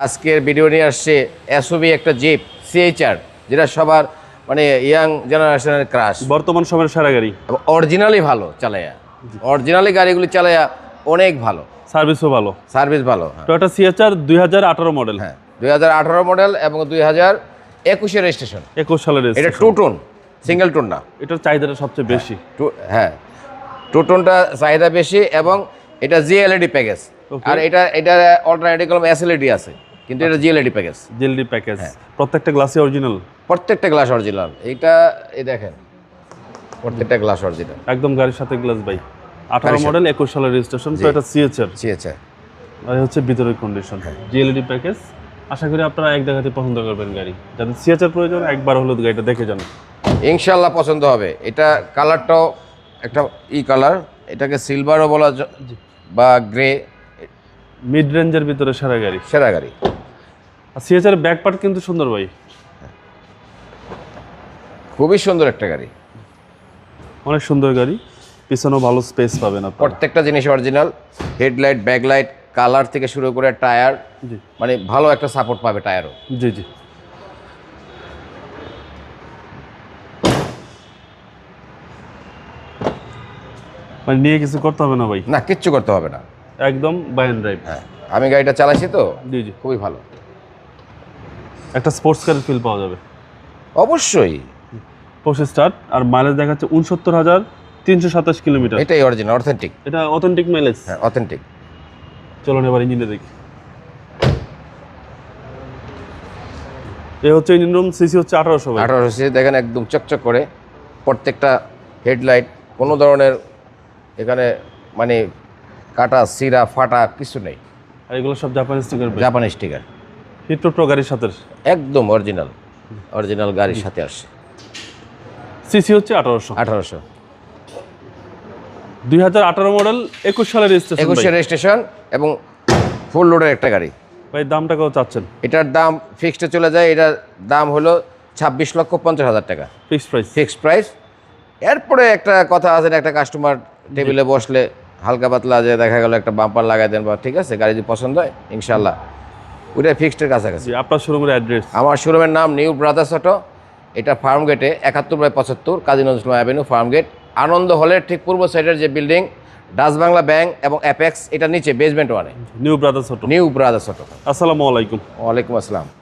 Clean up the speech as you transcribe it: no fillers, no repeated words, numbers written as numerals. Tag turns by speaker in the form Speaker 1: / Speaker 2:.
Speaker 1: আজকের ভিডিও নিয়ে আসছে এসওভি একটা জিপ সিএইচআর, যেটা সবার মানে ইয়াং জেনারেশনের ক্রাশ,
Speaker 2: বর্তমান সময়ের সেরা গাড়ি।
Speaker 1: অরিজিনালি ভালো চালায়া, অরিজিনালি গাড়িগুলি চালায়া অনেক ভালো,
Speaker 2: সার্ভিসও ভালো।
Speaker 1: সার্ভিস ভালো।
Speaker 2: Toyota CHR 2018 model.
Speaker 1: হ্যাঁ 2018 মডেল এবং 2021 রেজিস্ট্রেশন।
Speaker 2: 21 সালের
Speaker 1: এটা টু টোন, সিঙ্গেল টোন না।
Speaker 2: এটার চাহিদাটা সবচেয়ে বেশি।
Speaker 1: হ্যাঁ টু টোনটা চাহিদা বেশি এবং এটা জিএলইডি প্যাকেজ। আর এটা অল্টারনেটিভ কলম এসএলইডি আছে, কিন্তু এটা জিএলইডি প্যাকেজ।
Speaker 2: জিএলডি প্যাকেজ, প্রত্যেকটা গ্লাসই অরিজিনাল।
Speaker 1: প্রত্যেকটা গ্লাস অরিজিনাল। এইটা এই দেখেন প্রত্যেকটা গ্লাস অরিজিনাল,
Speaker 2: একদম গাড়ির সাথে গ্লাস ভাই। 18 মডেল 21 সালের রেজিস্ট্রেশন, টয়োটা সিএচআর।
Speaker 1: সিএচআর
Speaker 2: আর হচ্ছে ভিতরের কন্ডিশন, জিএলডি প্যাকেজ। আশা করি আপনারা এক জায়গাতে পছন্দ করবেন গাড়ি। যাদের সিএচআর প্রয়োজন একবার হলো গাড়িটা দেখে যান,
Speaker 1: ইনশাআল্লাহ পছন্দ হবে। এটা কালারটাও একটা কালার, এটাকে সিলভারও বলা বা গ্রে,
Speaker 2: মিড রেঞ্জের ভিতরে সেরা গাড়ি।
Speaker 1: সেরা গাড়ি।
Speaker 2: আর সিএচআর ব্যাক পার্ট কিন্তু সুন্দর ভাই,
Speaker 1: খুবই সুন্দর একটা গাড়ি,
Speaker 2: অনেক সুন্দর গাড়ি। পিছনেও ভালো স্পেস পাবেন আপনারা।
Speaker 1: প্রত্যেকটা জিনিস অরিজিনাল, হেডলাইট, ব্যাকলাইট, কালার থেকে শুরু করে টায়ার,
Speaker 2: জি
Speaker 1: মানে ভালো একটা সাপোর্ট পাবে টায়ারও।
Speaker 2: জি জি। মানে নিয়ে কিছু করতে হবে না ভাই,
Speaker 1: না কিচ্ছু করতে হবে না,
Speaker 2: একদম বাই অ্যান্ড ড্রাইভ।
Speaker 1: হ্যাঁ আমি গাড়িটা চালাইছি তো,
Speaker 2: জি জি।
Speaker 1: খুবই ভালো।
Speaker 2: একটা স্পোর্টস কারের ফিল পাওয়া যাবে
Speaker 1: অবশ্যই।
Speaker 2: পঁচিশ স্টার্ট, আর মাইলেজ দেখাচ্ছে 69,327 কিলোমিটার।
Speaker 1: এটাই অরিজিনাল, অথেন্টিক।
Speaker 2: এটা অথেন্টিক মাইলেজ।
Speaker 1: হ্যাঁ অথেন্টিক।
Speaker 2: চলুন এবার ইঞ্জিনে দেখি। এ হচ্ছে ইঞ্জিন রুম, সিসি হচ্ছে 1800।
Speaker 1: 1800 দেখেন একদম চকচক করে, প্রত্যেকটা হেডলাইট কোনো ধরনের এখানে মানে কাটা সিরা ফাটা কিছু নেই।
Speaker 2: আর এগুলো সব জাপানি স্টিকার,
Speaker 1: জাপানি স্টিকার,
Speaker 2: হিট্রো প্রো গাড়ির সাথে
Speaker 1: একদম অরিজিনাল, অরিজিনাল গাড়ির সাথে আসছে।
Speaker 2: সিসি হচ্ছে 1800।
Speaker 1: 1800
Speaker 2: 2018 মডেল, 21 সালের রেজিস্ট্রেশন।
Speaker 1: 21 রেজিস্ট্রেশন এবং ফুল লোডের একটা গাড়ি।
Speaker 2: ভাই দামটা কত চাচ্ছেন?
Speaker 1: এটার দাম ফিক্সডে চলে যায়, এটার দাম হলো 26,50,000 টাকা
Speaker 2: ফিক্সড প্রাইস।
Speaker 1: Fixed price. এরপরে একটা কথা আছে, একটা কাস্টমার টেবিলে বসলে হালকা পাতলা যে দেখা গেল একটা বাম্পার লাগাই দেন বা ঠিক আছে, গাড়ি যদি পছন্দ হয় ইনশাল্লাহ ওইটা ফিক্সডের কাছাকাছি।
Speaker 2: আপনার শোরুমের অ্যাড্রেস?
Speaker 1: আমার শোরুমের নাম নিউ ব্রাদার্স অটো, এটা ফার্ম গেটে 71/75 Kazi Nazrul Islam avenue, farm gate, আনন্দ হলের ঠিক পূর্ব সাইডের যে বিল্ডিং, ডাচ বাংলা ব্যাংক এবং অ্যাপেক্স, এটা নিচে বেসমেন্ট ওয়ানে
Speaker 2: new brothers auto.
Speaker 1: New brothers auto.
Speaker 2: আসসালামু আলাইকুম।
Speaker 1: ওয়ালাইকুম আসসালাম।